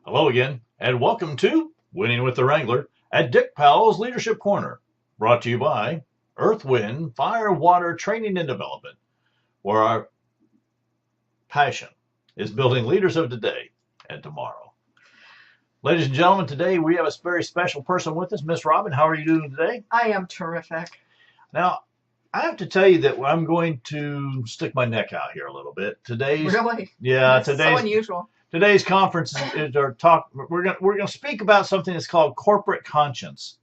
Hello again, and welcome to Winning with the Wrangler at Dick Powell's Leadership Corner, brought to you by Earth, Wind, Fire, Water Training and Development, where our passion is building leaders of today and tomorrow. Ladies and gentlemen, today we have a very special person with us. Miss Robin, how are you doing today? I am terrific. Now, I have to tell you that I'm going to stick my neck out here a little bit. Really? Yeah, That's so unusual. today's conference is our talk. We're gonna speak about something that's called corporate conscience,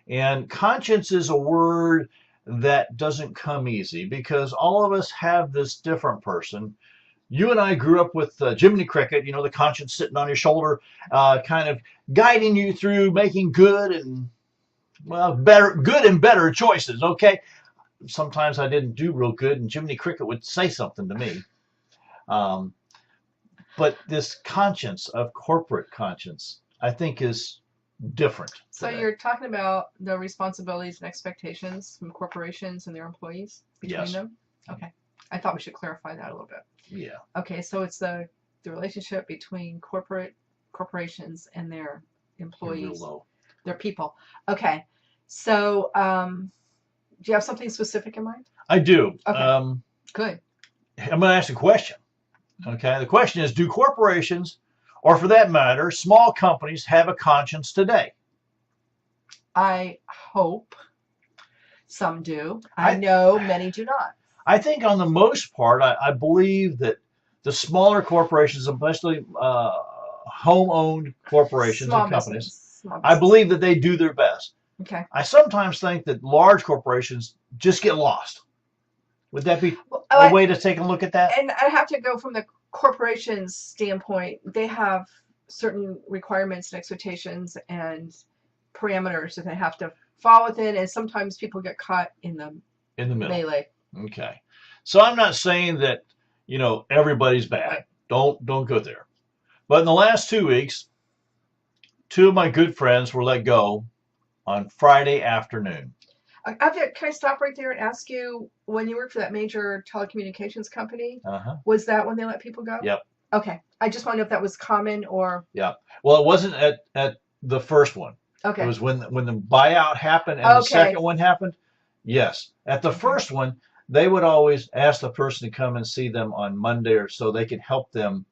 and conscience is a word that doesn't come easy because all of us have this different person. You and I grew up with Jiminy Cricket, the conscience sitting on your shoulder, kind of guiding you through making good and good and better choices. Okay, sometimes I didn't do real good, and Jiminy Cricket would say something to me. Um, but this conscience of corporate conscience, I think, is different So today. you're talking about the responsibilities and expectations from corporations and their employees between Yes. them? Okay. I thought we should clarify that a little bit. Yeah. Okay, so it's the relationship between corporations and their You're real employees, low. their people. Okay. So do you have something specific in mind? I do. Okay. Good. I'm going to ask a question. Okay. The question is, do corporations, or for that matter, small companies, have a conscience today? I hope some do. I- I know many do not. I think on the most part, I believe that the smaller corporations, especially home-owned corporations Small and companies, business. Small I business. believe that they do their best. Okay. I sometimes think that large corporations just get lost. Would that be Well, a way to take a look at that? and I have to go from the corporation's standpoint. They have certain requirements and expectations and parameters that they have to fall within, and sometimes people get caught in the In the middle. melee. Okay. So I'm not saying that, everybody's bad. Right. Don't go there. But in the last 2 weeks, two of my good friends were let go on Friday afternoon. Can I stop right there and ask you, when you worked for that major telecommunications company, Uh-huh. was that when they let people go? Yep. Okay. I just want to know if that was common or Well, it wasn't at the first one. okay. It was when the buyout happened and the Okay. second one happened. Yes. At the Okay. first one, they would always ask the person to come and see them on Monday or so they could help them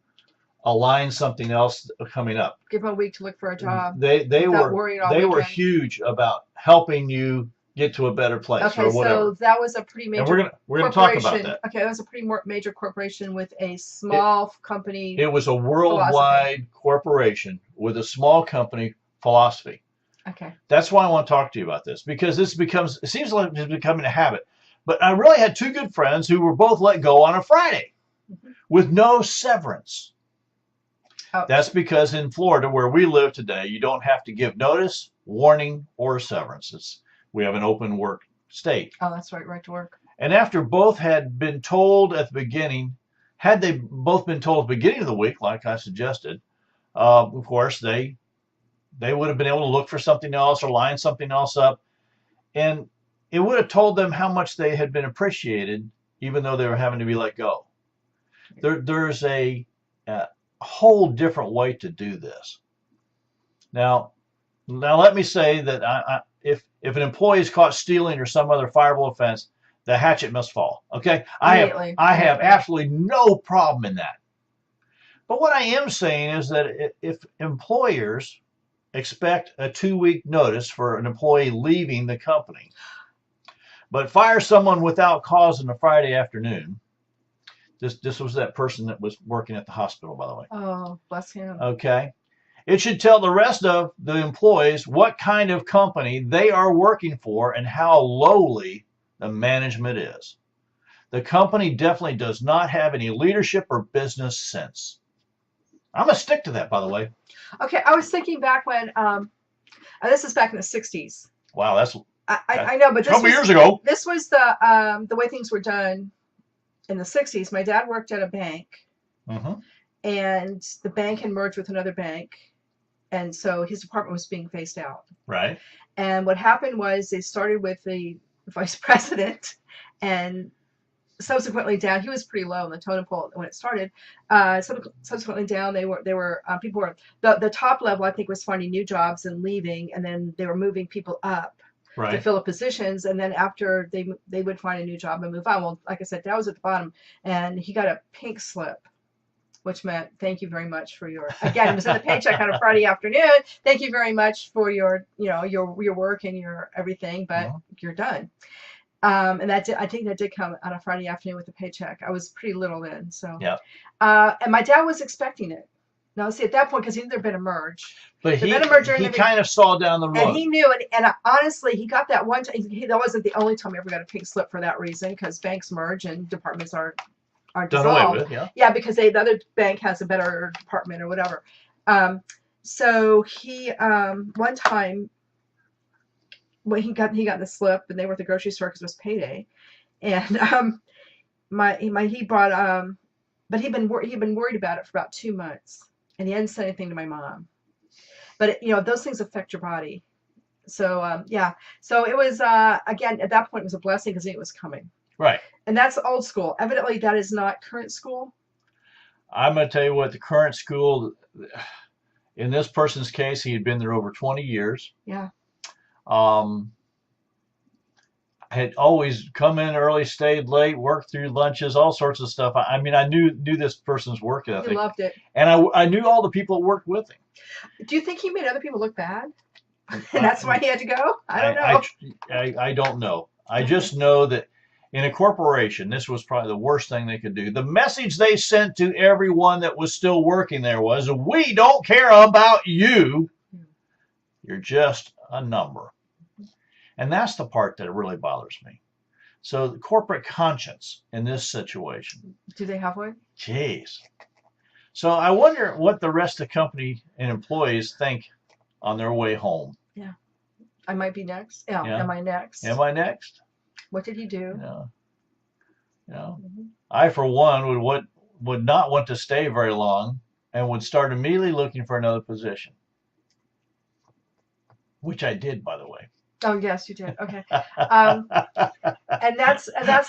align something else coming up. Give them a week to look for a job. They without were worrying all they were weekend. huge about helping you get to a better place Okay, or whatever. so that was a pretty And major we're gonna talk corporation. about that. Okay, that was a pretty major corporation with a small company. It was a worldwide corporation with a small company philosophy. Okay. That's why I want to talk to you about this, because it seems like it's becoming a habit. But I really had two good friends who were both let go on a Friday with no severance. Oh, That's because in Florida, where we live today, you don't have to give notice, warning, or severance. We have an open work state. that's right to work. And after both had been told at the beginning, had they both been told at the beginning of the week, like I suggested, of course, they would have been able to look for something else or line something else up. And it would have told them how much they had been appreciated, even though they were having to be let go. There's a whole different way to do this. Now let me say that if an employee is caught stealing or some other fireable offense, the hatchet must fall. Okay, I have absolutely no problem in that. But what I am saying is that if employers expect a 2-week notice for an employee leaving the company, but fire someone without cause on a Friday afternoon. This was that person that was working at the hospital, by the way. Oh, bless him. Okay. It should tell the rest of the employees what kind of company they are working for and how lowly the management is. The company definitely does not have any leadership or business sense. I'm going to stick to that, by the way. Okay, I was thinking back when, and this is back in the 60s. Wow, that's I know, but a couple years ago. This was the way things were done in the 60s. My dad worked at a bank, and the bank had merged with another bank, and so his department was being phased out. Right. And what happened was they started with the vice president, and subsequently down. He was pretty low on the totem pole when it started. Subsequently down, people were the top level. I think was finding new jobs and leaving, and then they were moving people up to fill up positions, and then after they would find a new job and move on. Well, like I said, Dad was at the bottom, and he got a pink slip, which meant thank you very much for your, again, it was in the paycheck on a Friday afternoon. Thank you very much for your, your work and your everything, but you're done. And I think that did come on a Friday afternoon with the paycheck. I was pretty little then, so. Yeah. And my dad was expecting it. Now, see, at that point, because there'd been a merge. But he kind of saw down the road. And he knew it. And honestly, he got that one time. That wasn't the only time he ever got a pink slip for that reason, because banks merge and departments are done away with, yeah. Yeah, because the other bank has a better department or whatever. So he, one time, when he got the slip, and they were at the grocery store because it was payday, and he brought but he'd been worried about it for about 2 months, and he hadn't said anything to my mom. But those things affect your body, so yeah. So it was again at that point it was a blessing because he knew it was coming. Right. And that's old school. Evidently, that is not current school. I'm going to tell you what, the current school, in this person's case, he had been there over 20 years. Yeah. Had always come in early, stayed late, worked through lunches, all sorts of stuff. I mean, I knew this person's work ethic. He loved it. And I knew all the people that worked with him. Do you think he made other people look bad? And that's why he had to go? I don't know. I don't know. I just know that in a corporation, this was probably the worst thing they could do. The message they sent to everyone that was still working there was, we don't care about you. You're just a number. And that's the part that really bothers me. So the corporate conscience in this situation. Do they have one? Jeez. So I wonder what the rest of the company and employees think on their way home. Yeah. I might be next. Yeah. Am I next? Am I next? What did he do? Yeah. I, for one, would not want to stay very long and would start immediately looking for another position. Which I did, by the way. Oh, yes, you did. Okay. And that's I guess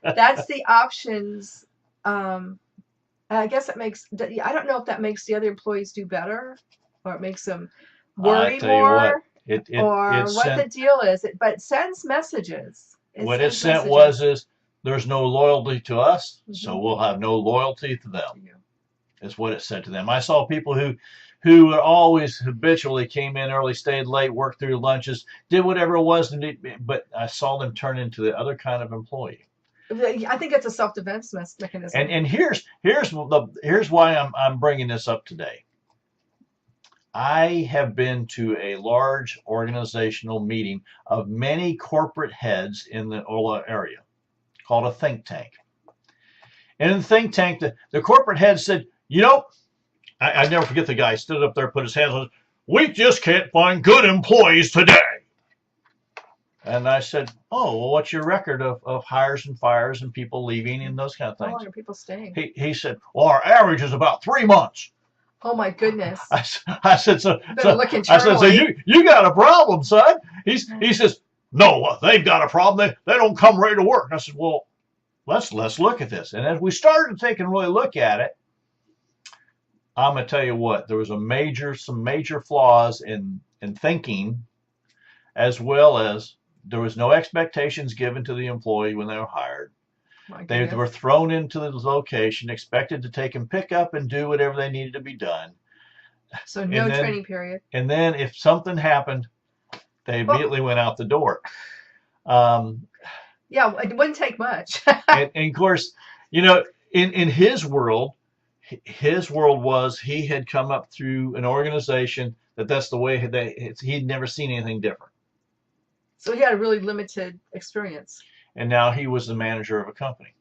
that's the options. I guess it makes, I don't know if that makes the other employees do better or it makes them worry more. What the deal is. But it sends messages. What it sent was there's no loyalty to us, so we'll have no loyalty to them. Is what it said to them. I saw people who always habitually came in early, stayed late, worked through lunches, did whatever it was, but I saw them turn into the other kind of employee. I think it's a self-defense mechanism. And here's why I'm bringing this up today. I have been to a large organizational meeting of many corporate heads in the Ola area called a think tank. And in the think tank, the corporate head said, I never forget the guy stood up there, put his hands on, we just can't find good employees today. And I said, oh, well, what's your record of hires and fires and people leaving and those kind of things? How long are people staying? He said, well, our average is about 3 months. Oh my goodness! I said, so look internally. I said, so you got a problem, son? He says, no, they've got a problem. They don't come ready to work. I said, well, let's look at this. And as we started to take and really look at it, I'm gonna tell you what, there was some major flaws in thinking, as well as there was no expectations given to the employee when they were hired. They were thrown into the location, expected to take and pick up and do whatever they needed to be done. So no training period. And then if something happened, they immediately went out the door. Yeah, it wouldn't take much. and of course, in his world was he had come up through an organization that's the way he'd never seen anything different. So he had a really limited experience. And now he was the manager of a company.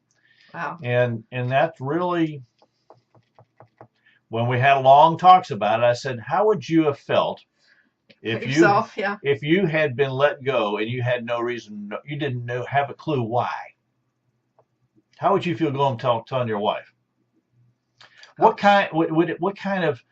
Wow. And that's really, when we had long talks about it, I said, how would you have felt if you had been let go and you had no reason, you didn't have a clue why? How would you feel going telling your wife? What kind of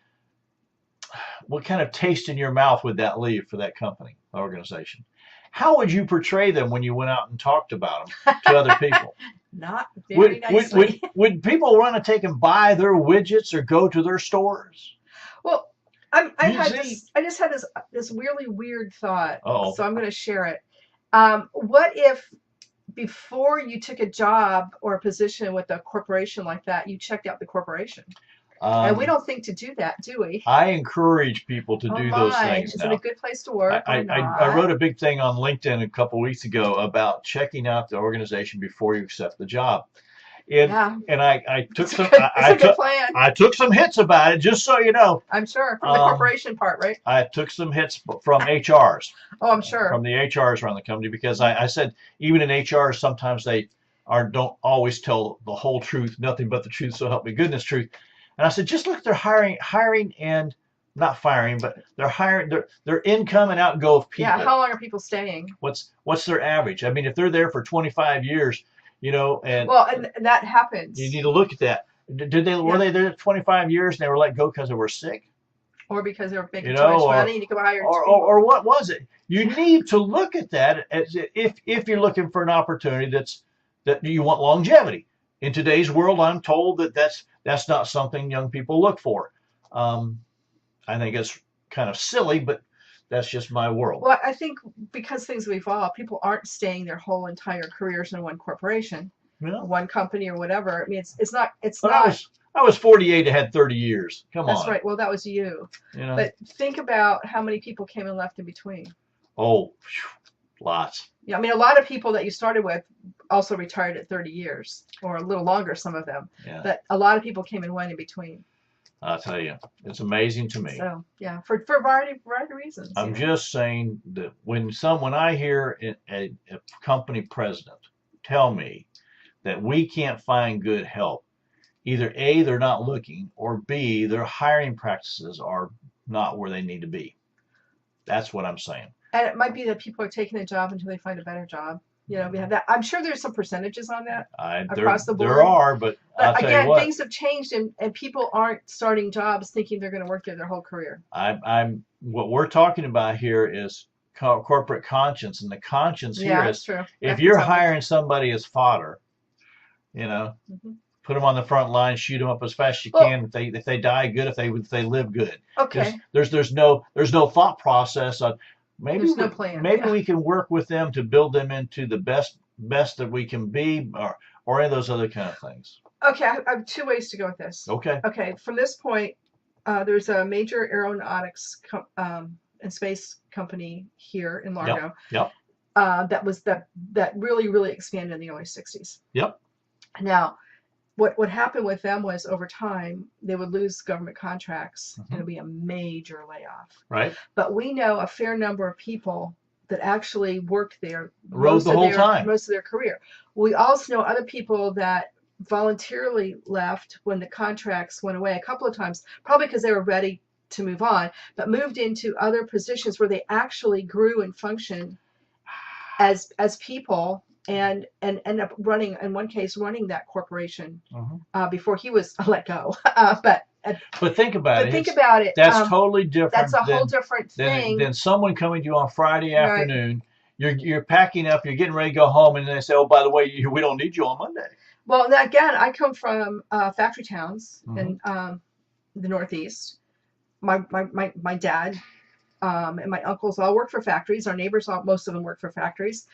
taste in your mouth would that leave for that company, organization? How would you portray them when you went out and talked about them to other people? Not very nicely. Would people want to take and buy their widgets or go to their stores? Well, I just had this really weird thought. Uh-oh. So I'm going to share it. What if before you took a job or a position with a corporation like that, you checked out the corporation? And we don't think to do that, do we? I encourage people to do those things. Is it a good place to work? I wrote a big thing on LinkedIn a couple of weeks ago about checking out the organization before you accept the job. And I took I took some hits about it, just so you know. I'm sure from the corporation part, right? I took some hits from HRs. Oh, I'm sure. From the HRs around the company, because I said even in HR sometimes they don't always tell the whole truth, nothing but the truth, so help me goodness truth. And I said, just look, they're hiring and not firing, but they're hiring. Their income and outgo of people. Yeah, how long are people staying? What's their average? I mean, if they're there for 25 years, you know, and that happens. You need to look at that. Were they there 25 years and they were let go because they were sick, or because they were making too much money and you could hire or what was it? You need to look at that as if you're looking for an opportunity that you want longevity. In today's world, I'm told that's not something young people look for. I think it's kind of silly, but that's just my world. Well, I think because things have evolved, people aren't staying their whole entire careers in one corporation, one company, or whatever. I mean, it's not. I was 48 and had 30 years. Come on. That's right. Well, that was you. But think about how many people came and left in between. Oh, lots. Yeah, I mean, a lot of people that you started with also retired at 30 years, or a little longer, some of them. Yeah. But a lot of people came and went in between. I'll tell you, it's amazing to me. So yeah, for a variety of reasons. I'm just saying that when I hear a company president tell me that we can't find good help, either A, they're not looking, or B, their hiring practices are not where they need to be. That's what I'm saying. And it might be that people are taking a job until they find a better job. You know, we have that. I'm sure there's some percentages on that across the board. There are, but I'll tell you what, things have changed, and people aren't starting jobs thinking they're going to work there their whole career. What we're talking about here is corporate conscience, and the conscience here is true. If you're hiring somebody as fodder, you know, put them on the front line, shoot them up as fast as you can. If they die, good. If they live, good. Okay. There's no thought process on. Maybe no plan. Maybe we can work with them to build them into the best that we can be, or any of those other kind of things. Okay, I have two ways to go with this. Okay. Okay, from this point, there's a major aeronautics and space company here in Largo. Yep. That really expanded in the early 60s. Yep. Now, what happened with them was over time they would lose government contracts and it would be a major layoff. Right. But we know a fair number of people that actually worked there most of their career. We also know other people that voluntarily left when the contracts went away a couple of times, probably because they were ready to move on, but moved into other positions where they actually grew and functioned as people. And end up running, in one case, running that corporation before he was let go. But think about it. Think about it. That's totally different. That's a whole different thing than someone coming to you on Friday afternoon. You're packing up. You're getting ready to go home, and they say, "Oh, by the way, we don't need you on Monday." Well, again, I come from factory towns in the Northeast. My dad and my uncles all work for factories. Our neighbors, most of them work for factories.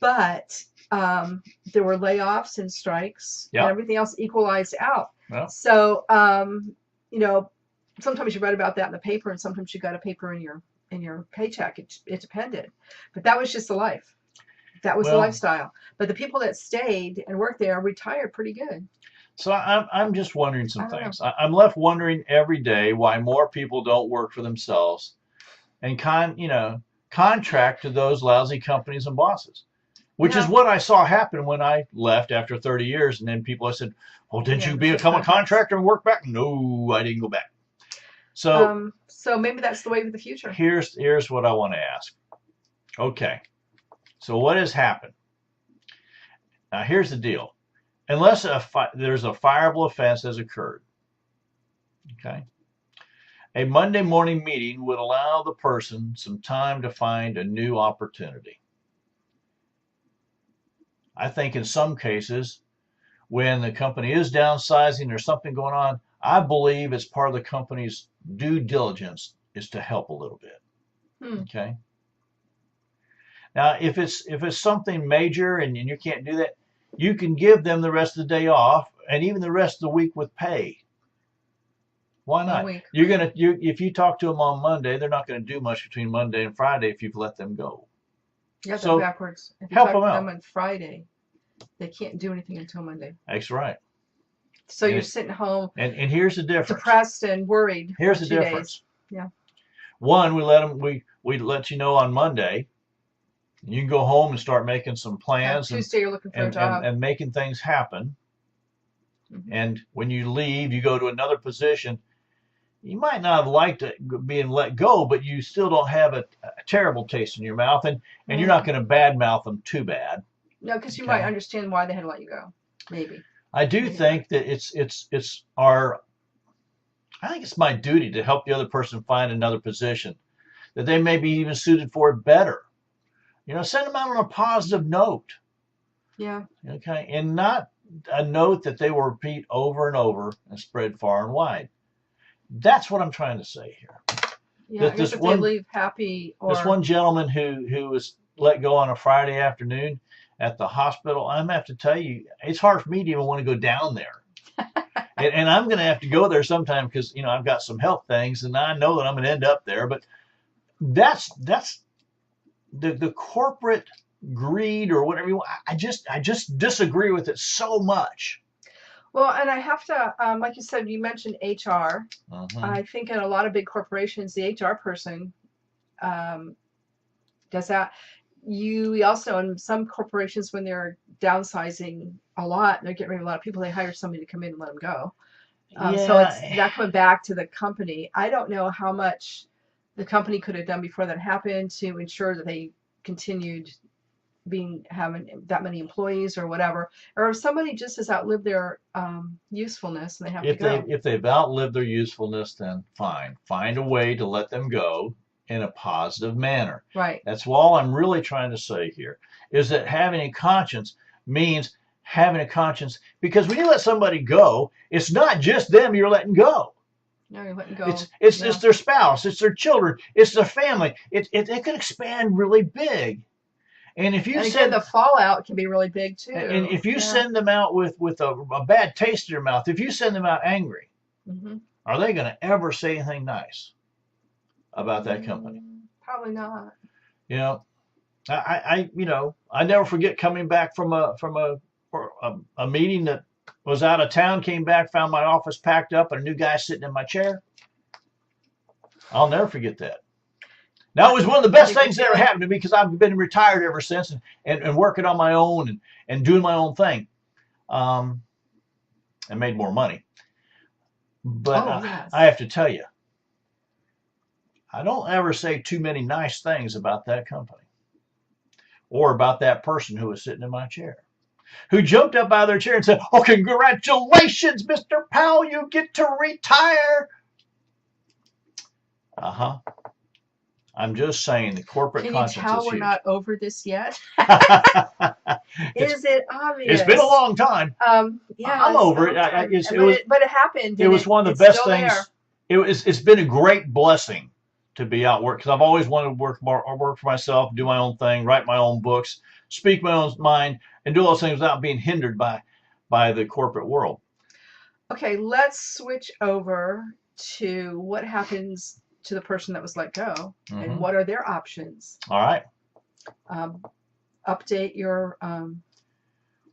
But there were layoffs and strikes and everything else equalized out. Yeah. So, you know, sometimes you read about that in the paper and sometimes you got a paper in your paycheck. It depended. But that was just the life. That was the lifestyle. But the people that stayed and worked there retired pretty good. So I'm just wondering some things. I'm left wondering every day why more people don't work for themselves and contract to those lousy companies and bosses. Which is what I saw happen when I left after 30 years. And then people said, well, didn't you become a contractor and work back? No, I didn't go back. So maybe that's the way of the future. Here's what I want to ask. Okay. So what has happened? Now, here's the deal. Unless there's a fireable offense has occurred, okay, a Monday morning meeting would allow the person some time to find a new opportunity. I think in some cases, when the company is downsizing, there's something going on, I believe it's part of the company's due diligence is to help a little bit. Okay. Now, if it's something major and you can't do that, you can give them the rest of the day off and even the rest of the week with pay. Why not? If you talk to them on Monday, they're not going to do much between Monday and Friday if you've let them go. Yeah, so backwards. If you help talk them to out. them on Friday, they can't do anything until Monday. That's right. So you're sitting home. And here's the difference. Depressed and worried. Here's the difference. Yeah. One, we let you know on Monday. You can go home and start making some plans. Tuesday, you're looking for a job. And making things happen. And when you leave, you go to another position. You might not have liked it being let go, but you still don't have a terrible taste in your mouth, and you're not going to badmouth them too bad. No, because you might understand why they had to let you go. Maybe. I do think that I think it's my duty to help the other person find another position that they may be even suited for it better. Send them out on a positive note. Yeah. Okay, and not a note that they will repeat over and over and spread far and wide. That's what I'm trying to say here. Yeah, if they leave happy. This one gentleman who was let go on a Friday afternoon at the hospital, I'm going to have to tell you, it's hard for me to even want to go down there. and I'm going to have to go there sometime because, I've got some health things and I know that I'm going to end up there. But that's the corporate greed or whatever you want. I just disagree with it so much. Well, and I have to, like you said, you mentioned HR. I think in a lot of big corporations, the HR person does that. We also, in some corporations, when they're downsizing a lot, they're getting rid of a lot of people, they hire somebody to come in and let them go. So it's that coming back to the company. I don't know how much the company could have done before that happened to ensure that they continued having that many employees or whatever, or if somebody just has outlived their usefulness and they have to go. If they've outlived their usefulness, then fine. Find a way to let them go in a positive manner. Right. That's all I'm really trying to say here, is that having a conscience means having a conscience, because when you let somebody go, it's not just them you're letting go. No, you're letting go. It's their spouse, it's their children, it's their family. It can expand really big. And if you send the fallout can be really big too. And if you send them out with a bad taste in your mouth, if you send them out angry, are they going to ever say anything nice about that company? Probably not. I never forget coming back from a meeting that was out of town, came back, found my office packed up and a new guy sitting in my chair. I'll never forget that. Now, it was one of the best things that ever happened to me because I've been retired ever since and working on my own and doing my own thing, and made more money. But I have to tell you, I don't ever say too many nice things about that company or about that person who was sitting in my chair, who jumped up out of their chair and said, "Oh, congratulations, Mr. Powell, you get to retire." I'm just saying the corporate conscience is huge. Can you tell we're not over this yet? Is it obvious? It's been a long time. Yeah, I'm over it. But it happened. It was one of the best things. It's been a great blessing to be out work because I've always wanted to work for myself, do my own thing, write my own books, speak my own mind, and do all those things without being hindered by the corporate world. Okay, let's switch over to what happens to the person that was let go and what are their options. All right. Update your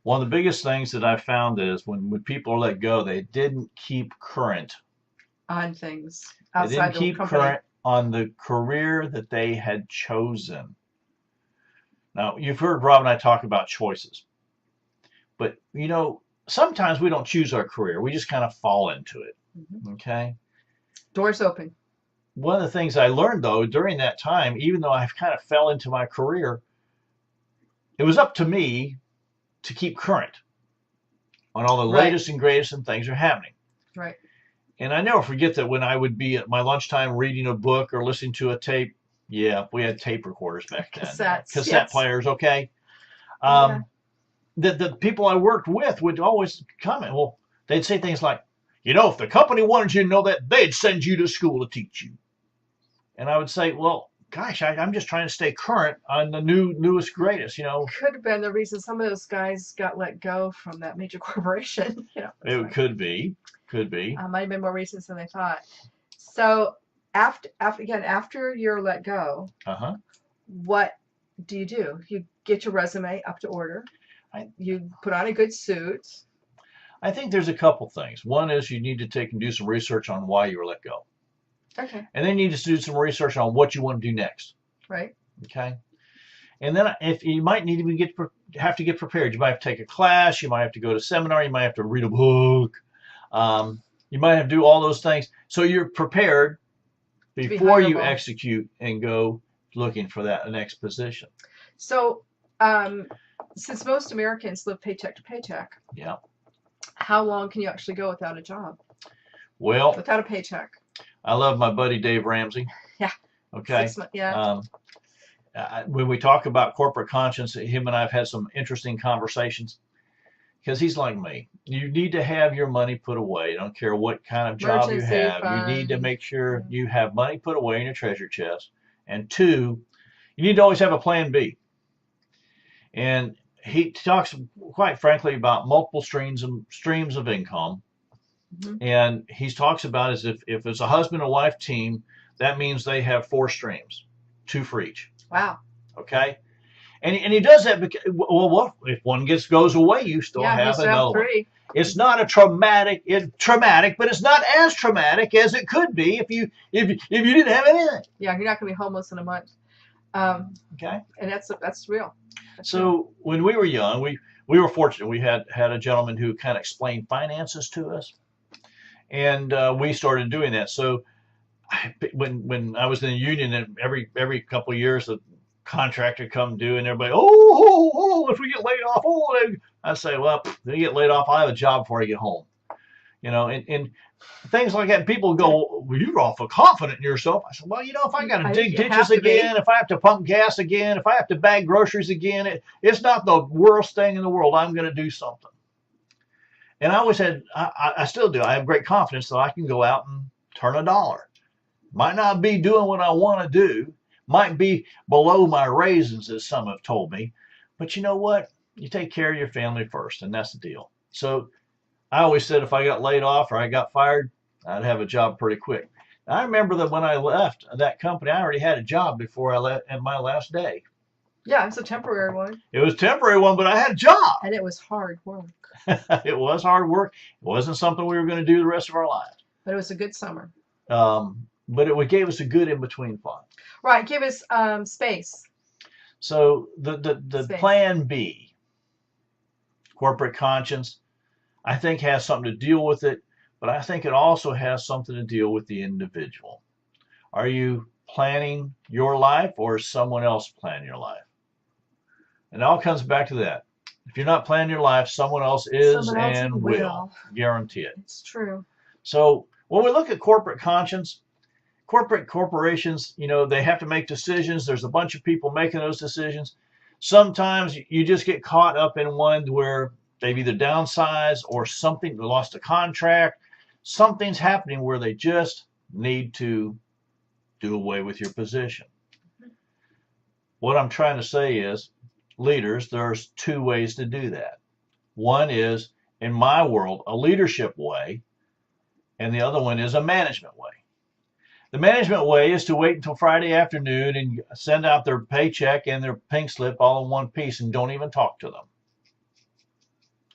one of the biggest things that I found is when people are let go, they didn't keep current on things outside the company. They didn't keep current on the career that they had chosen. Now, you've heard Rob and I talk about choices, but sometimes we don't choose our career. We just kind of fall into it. Okay. Doors open. One of the things I learned, though, during that time, even though I kind of fell into my career, it was up to me to keep current on all the latest and greatest and things are happening. Right. And I never forget that when I would be at my lunchtime reading a book or listening to a tape. Yeah, we had tape recorders back then. Cassettes. Cassette players, okay? the people I worked with would always comment. Well, they'd say things like, if the company wanted you to know that, they'd send you to school to teach you. And I would say, well, gosh, I'm just trying to stay current on the newest, greatest. Could have been the reason some of those guys got let go from that major corporation. It could be. Might have been more reasons than they thought. So after you're let go, what do? You get your resume up to order. You put on a good suit. I think there's a couple things. One is you need to take and do some research on why you were let go. Okay. And then you need to do some research on what you want to do next. Right. Okay. And then if you might need to have to get prepared. You might have to take a class. You might have to go to a seminar. You might have to read a book. You might have to do all those things. So you're prepared before you execute and go looking for that next position. So since most Americans live paycheck to paycheck, yeah, how long can you actually go without a job? Well, without a paycheck. I love my buddy Dave Ramsey. Yeah. Okay. Yeah. When we talk about corporate conscience, him and I have had some interesting conversations because he's like me. You need to have your money put away. I don't care what kind of job you have. You need to make sure you have money put away in your treasure chest. And two, you need to always have a plan B. And he talks quite frankly about multiple streams of income. And he talks about as if it's a husband and wife team, that means they have 4 streams, 2 for each. Wow. Okay. And he does that because, well, if one goes away, you still have another one. It's not traumatic, but it's not as traumatic as it could be if you didn't have anything. Yeah, you're not going to be homeless in a month. Okay. And that's real. So when we were young, we were fortunate. We had a gentleman who kind of explained finances to us. And we started doing that. So when I was in the union, and every couple of years, the contractor come due, and everybody, if we get laid off, I say, well, if they get laid off, I'll have a job before I get home. And things like that. People go, well, you're awful confident in yourself. I said, well, if I got to dig ditches again, if I have to pump gas again, if I have to bag groceries again, it's not the worst thing in the world. I'm going to do something. And I always had, I still do. I have great confidence that I can go out and turn a dollar. Might not be doing what I want to do. Might be below my raisins, as some have told me. But you know what? You take care of your family first, and that's the deal. So I always said if I got laid off or I got fired, I'd have a job pretty quick. I remember that when I left that company, I already had a job before I left at my last day. Yeah, it's a temporary one. It was a temporary one, but I had a job. And it was hard work. It was hard work. It wasn't something we were going to do the rest of our lives. But it was a good summer. But it gave us a good in-between fun. Right, give us space. So the Space. plan B, corporate conscience, I think has something to deal with it, but I think it also has something to deal with the individual. Are you planning your life, or is someone else planning your life? And it all comes back to that. If you're not planning your life, someone else is and will. Guarantee it. It's true. So when we look at corporate conscience, corporations, they have to make decisions. There's a bunch of people making those decisions. Sometimes you just get caught up in one where they've either downsized or something, they lost a contract. Something's happening where they just need to do away with your position. What I'm trying to say is, leaders, there's 2 ways to do that. One is, in my world, a leadership way, and the other one is a management way. The management way is to wait until Friday afternoon and send out their paycheck and their pink slip all in one piece and don't even talk to them.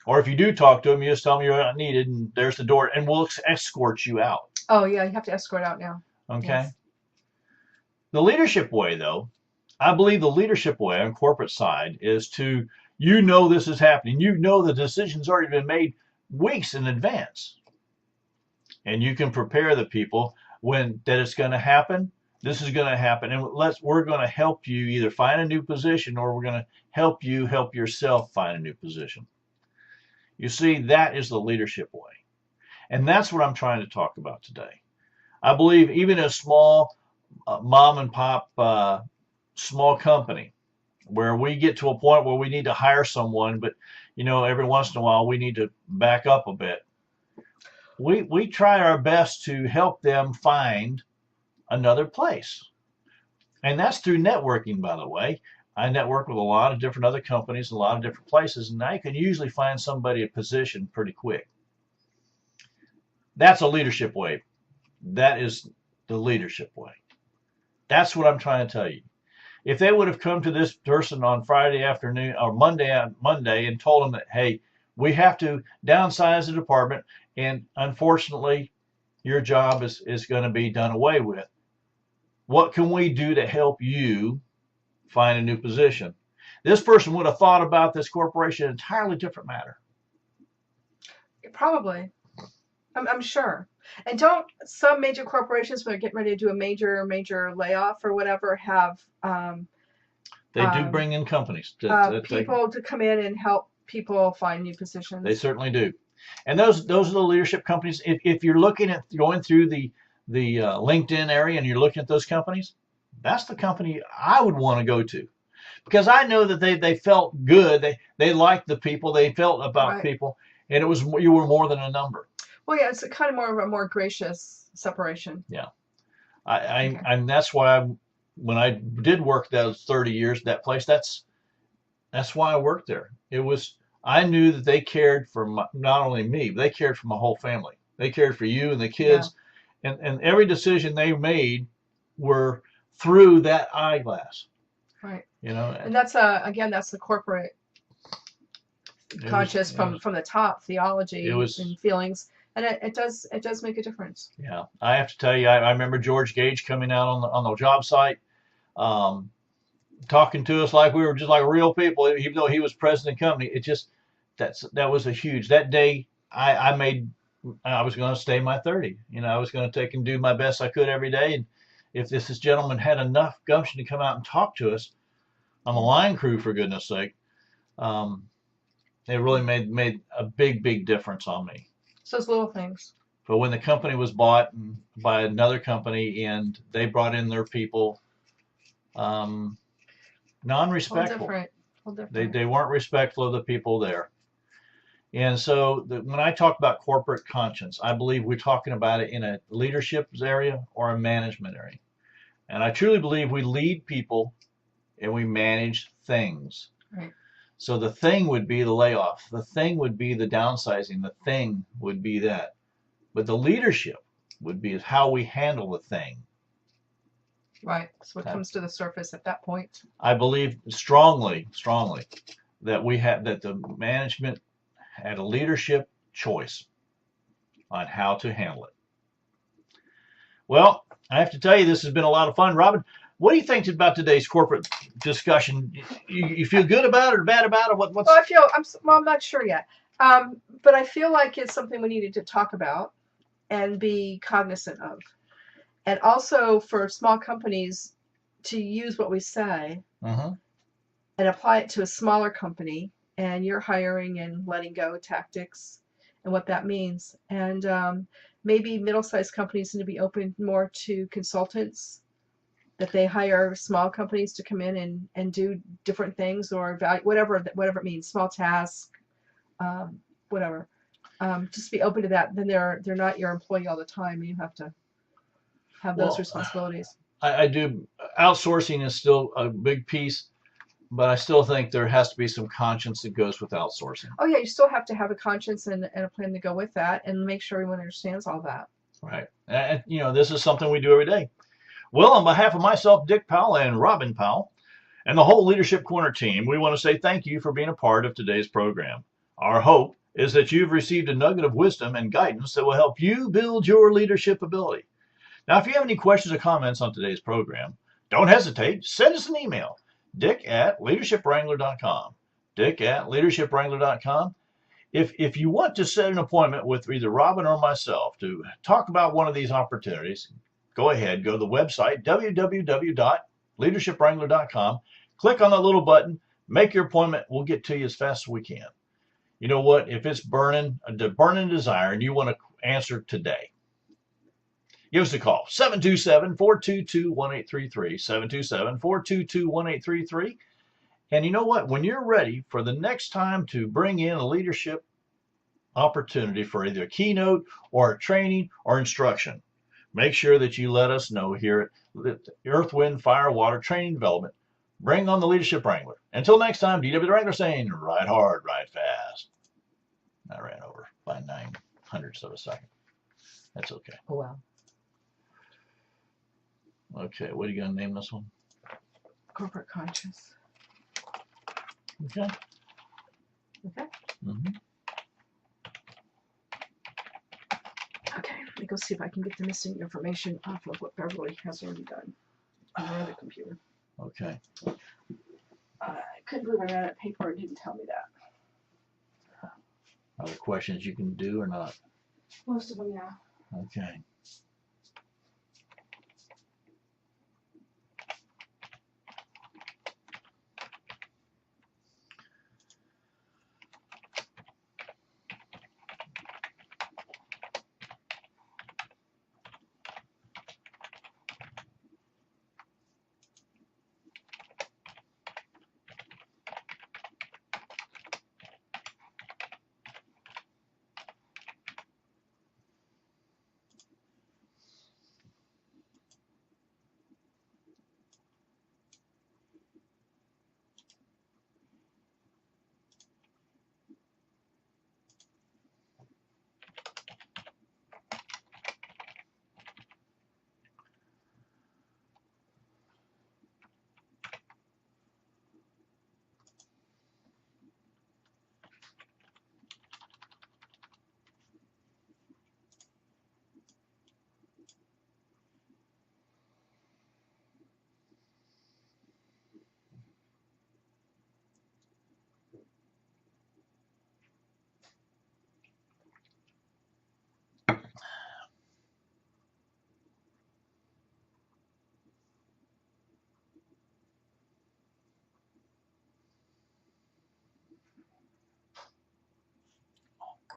Or if you do talk to them, you just tell them you're not needed and there's the door, and we'll escort you out. Oh, yeah, you have to escort out now. Okay. Yes. The leadership way, though, I believe the leadership way on corporate side is to, this is happening. The decision's already been made weeks in advance. And you can prepare the people that it's going to happen. This is going to happen. And we're going to help you either find a new position, or we're going to help you help yourself find a new position. You see, that is the leadership way. And that's what I'm trying to talk about today. I believe even a small mom and pop small company where we get to a point where we need to hire someone, but every once in a while we need to back up a bit. We try our best to help them find another place. And that's through networking, by the way. I network with a lot of different other companies, a lot of different places, and I can usually find somebody a position pretty quick. That's a leadership way. That is the leadership way. That's what I'm trying to tell you. If they would have come to this person on Friday afternoon or Monday and told them that, hey, we have to downsize the department, and unfortunately, your job is going to be done away with. What can we do to help you find a new position? This person would have thought about this corporation an entirely different matter. Probably. I'm sure. And don't some major corporations, when they're getting ready to do a major layoff or whatever, have they do bring in companies people to come in and help people find new positions. They certainly do. And those are the leadership companies. If you're looking at going through the LinkedIn area and you're looking at those companies, that's the company I would want to go to, because I know that they felt good. They liked the people. They felt about people, and you were more than a number. Well, yeah, it's a kind of more gracious separation. Yeah, and that's why when I did work those 30 years at that place, that's why I worked there. I knew that they cared for not only me, but they cared for my whole family. They cared for you and the kids, and every decision they made were through that eyeglass. Right. And that's again, that's the corporate conscious from the top theology and feelings. And it does make a difference. Yeah, I have to tell you, I remember George Gage coming out on the job site, talking to us like we were just like real people, even though he was president of the company. That was a huge. That day, I was going to stay my 30. I was going to take and do my best I could every day. And if this gentleman had enough gumption to come out and talk to us on the line crew, for goodness sake, it really made a big difference on me. So it's little things. But when the company was bought by another company and they brought in their people, non-respectful. They weren't respectful of the people there. And so when I talk about corporate conscience, I believe we're talking about it in a leadership area or a management area. And I truly believe we lead people and we manage things. Right. So the thing would be the layoff. The thing would be the downsizing. The thing would be that. But the leadership would be how we handle the thing. Right. So it comes to the surface at that point. I believe strongly that the management had a leadership choice on how to handle it. Well, I have to tell you, this has been a lot of fun. Robin, what do you think about today's corporate discussion? You feel good about it or bad about it? I'm not sure yet. But I feel like it's something we needed to talk about and be cognizant of. And also for small companies to use what we say and apply it to a smaller company, and you're hiring and letting go tactics and what that means. And maybe middle-sized companies need to be open more to consultants, that they hire small companies to come in and do different things or whatever it means, small tasks, whatever. Just be open to that. Then they're not your employee all the time. You have to have those responsibilities. I do. Outsourcing is still a big piece, but I still think there has to be some conscience that goes with outsourcing. Oh yeah, you still have to have a conscience and a plan to go with that, and make sure everyone understands all that. Right. And this is something we do every day. Well, on behalf of myself, Dick Powell, and Robin Powell, and the whole Leadership Corner team, we want to say thank you for being a part of today's program. Our hope is that you've received a nugget of wisdom and guidance that will help you build your leadership ability. Now, if you have any questions or comments on today's program, don't hesitate. Send us an email, dick@leadershipwrangler.com, dick@leadershipwrangler.com. If you want to set an appointment with either Robin or myself to talk about one of these opportunities, go ahead, go to the website, www.leadershipwrangler.com. Click on that little button, make your appointment. We'll get to you as fast as we can. You know what? If it's a burning desire and you want to answer today, give us a call, 727-422-1833, 727-422-1833. And you know what? When you're ready for the next time to bring in a leadership opportunity for either a keynote or a training or instruction, make sure that you let us know here at Earth, Wind, Fire, Water Training Development. Bring on the Leadership Wrangler. Until next time, DW the Wrangler saying, ride hard, ride fast. I ran over by 900ths of a second. That's okay. Oh, wow. Okay, what are you going to name this one? Corporate conscious. Okay. Okay. Mm-hmm. Okay, let me go see if I can get the missing information off of what Beverly has already done on her other computer. Okay. I couldn't believe I ran out of paper and didn't tell me that. Other questions you can do or not? Most of them, yeah. Okay.